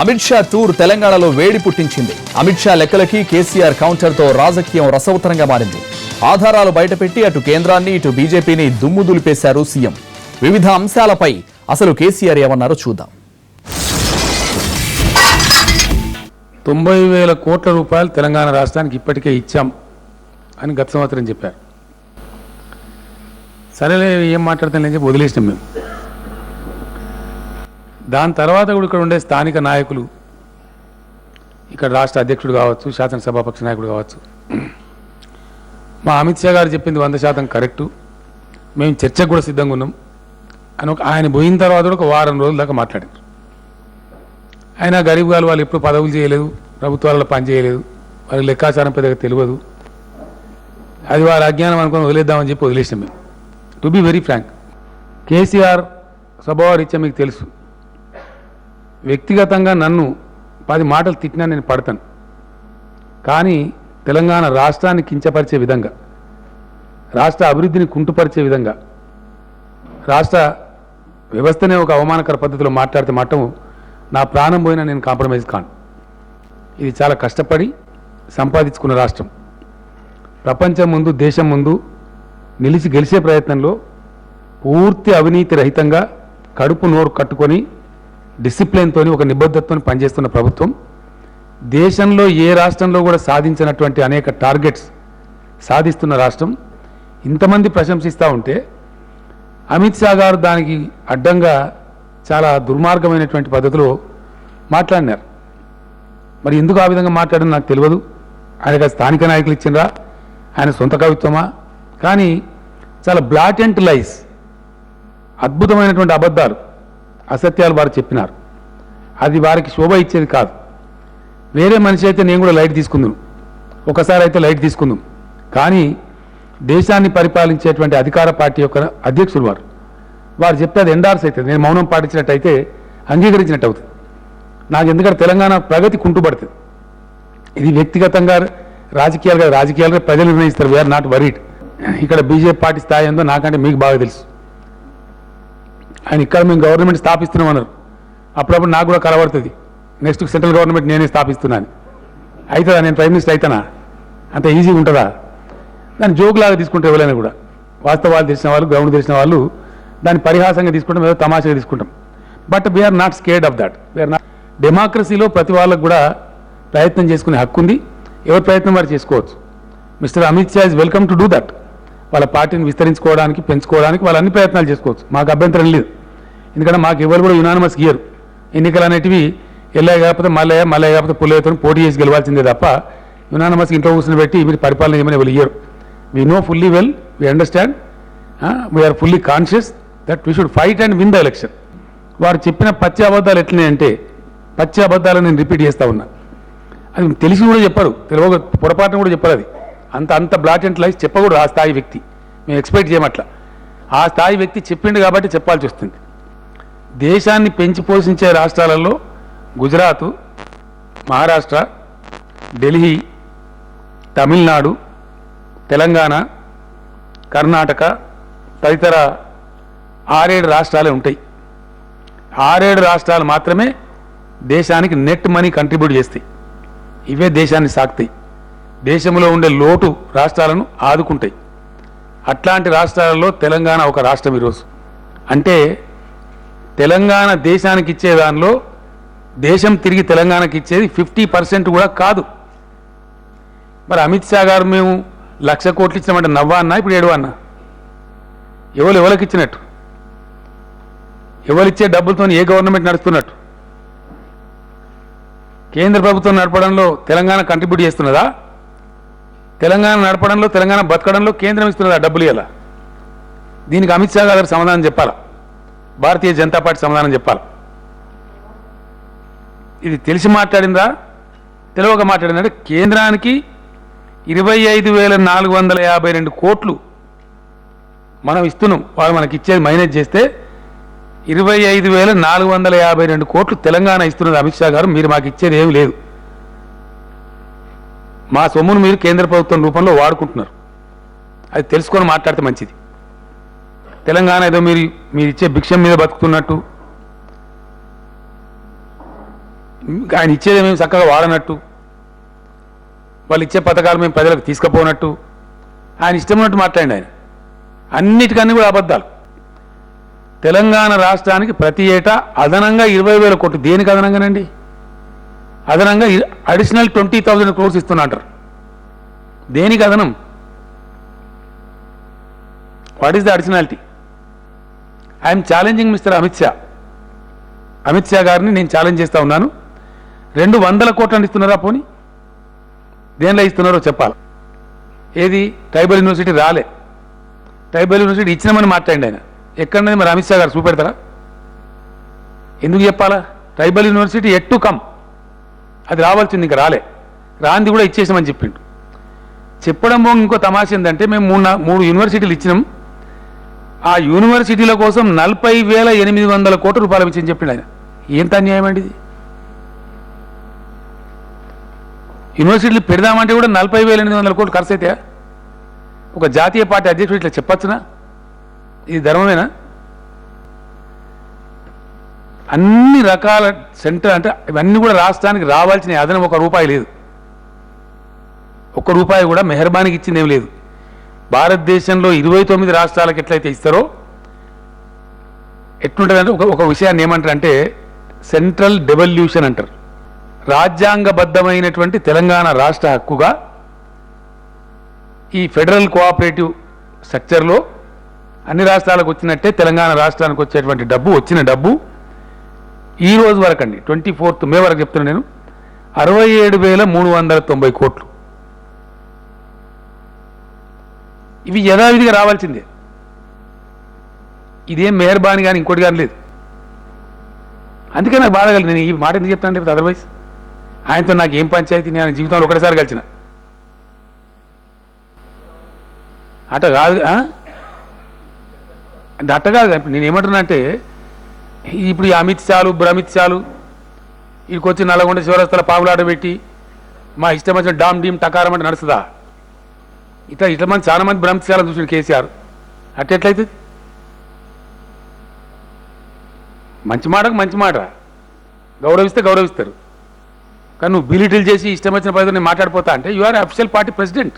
Amit Shah tour తెలంగాణలో వేడి పుట్టించింది. అమిత్ షా లెక్కలకి కేసీఆర్ కౌంటర్తో రాజకీయం రసవత్తరంగా మారింది. ఆధారాలు బయటపెట్టి అటు కేంద్రాన్ని ఇటు బీజేపీని దుమ్ము దులిపేశారు సీఎం. వివిధ అంశాలపై అసలు కేసీఆర్ ఏమన్నారో చూద్దాం. 90,000 కోట్ల రూపాయలు తెలంగాణ రాష్ట్రానికి ఇప్పటికే ఇచ్చాం అని గత సంవత్సరం చెప్పారు. సరేలే ఏం మాట్లాడతానని చెప్పి వదిలేసినాం మేము. దాని తర్వాత కూడా ఇక్కడ ఉండే స్థానిక నాయకులు, ఇక్కడ రాష్ట్ర అధ్యక్షుడు కావచ్చు, శాసనసభాపక్ష నాయకుడు కావచ్చు, మా అమిత్ షా గారు చెప్పింది 100% కరెక్టు, మేము చర్చకు కూడా సిద్ధంగా ఉన్నాం అని ఆయన పోయిన తర్వాత కూడా ఒక వారం రోజుల దాకా మాట్లాడారు. ఆయన గరీబ్ గారు వాళ్ళు ఎప్పుడు పదవులు చేయలేదు, ప్రభుత్వాలలో పనిచేయలేదు, వాళ్ళకి లెక్కాచారం పెద్దగా తెలియదు, అది వారి అజ్ఞానం అనుకుని వదిలేద్దామని చెప్పి వదిలేసాం మేము. To be very frank, KCR స్వభావరీత్యా మీకు తెలుసు, వ్యక్తిగతంగా నన్ను 10 మాటలు తిట్టినా నేను పడతాను. కానీ తెలంగాణ రాష్ట్రాన్ని కించపరిచే విధంగా, రాష్ట్ర అభివృద్ధిని కుంటుపరిచే విధంగా, రాష్ట్ర వ్యవస్థనే ఒక అవమానకర పద్ధతిలో మాట్లాడితే మాత్రం నా ప్రాణం పోయినా నేను కాంప్రమైజ్ కాను. ఇది చాలా కష్టపడి సంపాదించుకున్న రాష్ట్రం. ప్రపంచం ముందు, దేశం ముందు నిలిచి గెలిచే ప్రయత్నంలో పూర్తి అవినీతి రహితంగా కడుపు నోరు కట్టుకొని డిసిప్లిన్తో ఒక నిబద్ధతతో పనిచేస్తున్న ప్రభుత్వం. దేశంలో ఏ రాష్ట్రంలో కూడా సాధించినటువంటి అనేక టార్గెట్స్ సాధిస్తున్న రాష్ట్రం. ఇంతమంది ప్రశంసిస్తూ ఉంటే అమిత్ షా గారు దానికి అడ్డంగా చాలా దుర్మార్గమైనటువంటి పద్ధతిలో మాట్లాడినారు. మరి ఎందుకు ఆ విధంగా మాట్లాడని నాకు తెలియదు. ఆయనకు స్థానిక నాయకులు ఇచ్చినరా, ఆయన సొంత కవిత్వమా, కానీ చాలా బ్లాటెంట్ లైస్, అద్భుతమైనటువంటి అబద్ధాలు, అసత్యాలు వారు చెప్పినారు. అది వారికి శోభ ఇచ్చేది కాదు. వేరే మనిషి అయితే నేను కూడా లైట్ తీసుకుందాను, ఒకసారి అయితే లైట్ తీసుకుందాం. కానీ దేశాన్ని పరిపాలించేటువంటి అధికార పార్టీ యొక్క అధ్యక్షులు వారు చెప్తే అది ఎండార్స్ అవుతుంది. నేను మౌనం పాటించినట్టయితే అంగీకరించినట్టు అవుతుంది. నాకు ఎందుకంటే తెలంగాణ ప్రగతి కుంటుపడుతుంది. ఇది వ్యక్తిగతంగా రాజకీయాలుగా, రాజకీయాలుగా ప్రజలు నిర్ణయిస్తారు. We're not worried. ఇక్కడ బీజేపీ పార్టీ స్థాయి ఉందో నాకంటే మీకు బాగా తెలుసు. ఆయన ఇక్కడ మేము గవర్నమెంట్ స్థాపిస్తున్నామన్నారు, అప్పుడప్పుడు నాకు కూడా కలబడుతుంది నెక్స్ట్ సెంట్రల్ గవర్నమెంట్ నేనే స్థాపిస్తున్నాను. అవుతుందా? నేను ప్రైమ్ మినిస్టర్ అవుతానా? అంత ఈజీగా ఉంటుందా? దాన్ని జోకులాగా తీసుకుంటే ఎవరైనా కూడా, వాస్తవాలు తెలిసిన వాళ్ళు, గ్రౌండ్ తెలిసిన వాళ్ళు దాన్ని పరిహాసంగా తీసుకుంటాం, ఏదో తమాషగా తీసుకుంటాం. But we are not scared of that. We are not. డెమోక్రసీలో ప్రతి వాళ్ళకు కూడా ప్రయత్నం చేసుకునే హక్కు ఉంది. ఎవరి ప్రయత్నం వారు చేసుకోవచ్చు. Mister Amit Shah is welcome to do that. వాళ్ళ పార్టీని విస్తరించుకోవడానికి, పెంచుకోవడానికి వాళ్ళు అన్ని ప్రయత్నాలు చేసుకోవచ్చు. మాకు అభ్యంతరం లేదు. ఎందుకంటే మాకు ఎవరు కూడా యునానిమస్ ఇయ్యరు. ఎన్నికలు అనేటివి ఎల్లయ్య కాకపోతే మల్లయ్య కాకపోతే పుల్లయ్యతో పోటీ చేసి గెలవాల్సిందే తప్ప యునానిమస్ ఇంట్లో కూర్చొని పెట్టి మీరు పరిపాలన చేయమని ఎవరు ఇయ్యరు. We know fully well, we understand, we're fully conscious that we should fight and win the election. వారు చెప్పిన పచ్చి అబద్ధాలు ఎట్లనే పచ్చి అబద్ధాలు నేను రిపీట్ చేస్తూ ఉన్నా. అది తెలిసి కూడా చెప్పరు, తెలియక పొరపాటును కూడా చెప్పరు. అది అంత బ్లాటెంట్ లైఫ్ చెప్పకూడదు ఆ స్థాయి వ్యక్తి. మేము ఎక్స్పెక్ట్ చేయమట్లా. ఆ స్థాయి వ్యక్తి చెప్పిండు కాబట్టి చెప్పాల్సి వస్తుంది. దేశాన్ని పెంచి పోషించే రాష్ట్రాలలో గుజరాత్, మహారాష్ట్ర, ఢిల్లీ, తమిళనాడు, తెలంగాణ, కర్ణాటక తదితర 6-7 రాష్ట్రాలే ఉంటాయి. 6-7 రాష్ట్రాలు మాత్రమే దేశానికి నెట్ మనీ కంట్రిబ్యూట్ చేస్తాయి. ఇవే దేశాన్ని సాగుతాయి. దేశంలో ఉండే లోటు రాష్ట్రాలను ఆదుకుంటాయి. అట్లాంటి రాష్ట్రాలలో తెలంగాణ ఒక రాష్ట్రం ఈరోజు. అంటే తెలంగాణ దేశానికి ఇచ్చే దానిలో దేశం తిరిగి తెలంగాణకి ఇచ్చేది 50% కూడా కాదు. మరి అమిత్ షా గారు మేము 1,00,000 కోట్లు ఇచ్చినామంటే నవ్వా అన్నా, ఇప్పుడు ఏడువా అన్నా? ఎవరికి ఇచ్చినట్టు? ఎవరిచ్చే డబ్బులతో ఏ గవర్నమెంట్ నడుస్తున్నట్టు? కేంద్ర ప్రభుత్వం నడపడంలో తెలంగాణ కంట్రిబ్యూట్ చేస్తున్నదా? తెలంగాణ నడపడంలో, తెలంగాణ బతకడంలో కేంద్రం ఇస్తున్నదా డబ్బులు? ఇలా దీనికి అమిత్ షా గారు సమాధానం చెప్పాలా, భారతీయ జనతా పార్టీ సమాధానం చెప్పాలా. ఇది తెలిసి మాట్లాడిందా, తెలియక మాట్లాడిందంటే కేంద్రానికి 25,452 కోట్లు మనం ఇస్తున్నాం. వాళ్ళు మనకి ఇచ్చేది మైనస్ చేస్తే 25,452 కోట్లు తెలంగాణ ఇస్తున్నది అమిత్ షా గారు. మీరు మాకు ఇచ్చేది ఏమి లేదు. మా సొమ్మును మీరు కేంద్ర ప్రభుత్వం రూపంలో వాడుకుంటున్నారు. అది తెలుసుకొని మాట్లాడితే మంచిది. తెలంగాణ ఏదో మీరు ఇచ్చే భిక్షం మీద బతుకుతున్నట్టు ఆయన ఇచ్చేది మేము చక్కగా వాడనట్టు, వాళ్ళు ఇచ్చే పథకాలు మేము ప్రజలకు తీసుకుపోనట్టు ఆయన ఇష్టం ఉన్నట్టు మాట్లాడండి. ఆయన అన్నిటికన్నీ కూడా అబద్ధాలు. తెలంగాణ రాష్ట్రానికి ప్రతి ఏటా అదనంగా 20,000 కోట్లు. దేనికి అదనంగానండి? అదనంగా అడిషనల్ 20,000 crores ఇస్తున్నట్టారు. దేనికి అదనం? What is the additionality? I'm challenging mister Amit Shah గారిని నేను ఛాలెంజ్ చేస్తూ ఉన్నాను. 200 కోట్లను ఇస్తున్నారా? పోనీ దేనిలో ఇస్తున్నారో చెప్పాలి. ఏది? ట్రైబల్ యూనివర్సిటీ రాలే. ట్రైబల్ యూనివర్సిటీ ఇచ్చినామని మాట్లాడండి ఆయన. ఎక్కడనేది మరి అమిత్ షా గారు చూపెడతారా? ఎందుకు చెప్పాలా? ట్రైబల్ యూనివర్సిటీ ఎట్టు కమ్, అది రావాల్సింది, ఇంకా రాలే. రాంది కూడా ఇచ్చేసామని చెప్పిండు. చెప్పడం ఇంకో తమాష ఏంటంటే, మేము మూడు యూనివర్సిటీలు ఇచ్చినాం, ఆ యూనివర్సిటీల కోసం 40,800 కోట్ల రూపాయలు ఇచ్చింది చెప్పిండు ఆయన. ఎంత అన్యాయం అండి ఇది? యూనివర్సిటీలు పెడదామంటే కూడా 40,800 కోట్లు ఖర్చు అయితే ఒక జాతీయ పార్టీ అధ్యక్షుడు ఇట్లా చెప్పచ్చునా? ఇది ధర్మమేనా? అన్ని రకాల సెంటర్ అంటే ఇవన్నీ కూడా రాష్ట్రానికి రావాల్సిన అదనం ₹1 లేదు. ₹1 కూడా మెహర్బానికి ఇచ్చింది ఏం లేదు. భారతదేశంలో 29 రాష్ట్రాలకు ఎట్లయితే ఇస్తారో ఎట్లుంటుందంటే ఒక విషయాన్ని ఏమంటారంటే సెంట్రల్ డెవల్యూషన్ అంటారు. రాజ్యాంగబద్ధమైనటువంటి తెలంగాణ రాష్ట్ర హక్కుగా ఈ ఫెడరల్ కోఆపరేటివ్ స్ట్రక్చర్లో అన్ని రాష్ట్రాలకు వచ్చినట్టే తెలంగాణ రాష్ట్రానికి వచ్చేటువంటి వచ్చిన డబ్బు ఈ రోజు వరకు అండి 24th మే వరకు చెప్తున్నా నేను 67,390 కోట్లు. ఇవి యథావిధిగా రావాల్సిందే. ఇదేం మెహర్బాని కానీ ఇంకోటి కానీ లేదు. అందుకే నాకు బాధ కలిగింది. నేను ఈ మాట ఎందుకు చెప్తాను అంటే అదర్వైజ్ ఆయనతో నాకు ఏం పంచాయతీ, నేను జీవితంలో ఒకటేసారి కలిసిన అట్ట కాదు. అట్ట కాదు. నేను ఏమంటున్నా అంటే ఇప్పుడు ఈ అమిత్ షాలు భ్రమిత్ వీడికి వచ్చి నల్గొండ శివరస్తల పాములాట పెట్టి మా ఇష్టం వచ్చిన డామ్ డీమ్ టకారం అంటే నడుస్తుందా? ఇట్లా మంది చాలా మంది భ్రమిత్ షాలను చూసిన కేసీఆర్. ఎట్లయితుంది? మంచి మాటకు మంచి మాట, గౌరవిస్తే గౌరవిస్తారు. కానీ నువ్వు బిలిటిల్ చేసి ఇష్టం వచ్చిన పద్ధతి నేను మాట్లాడిపోతా అంటే you are official party president.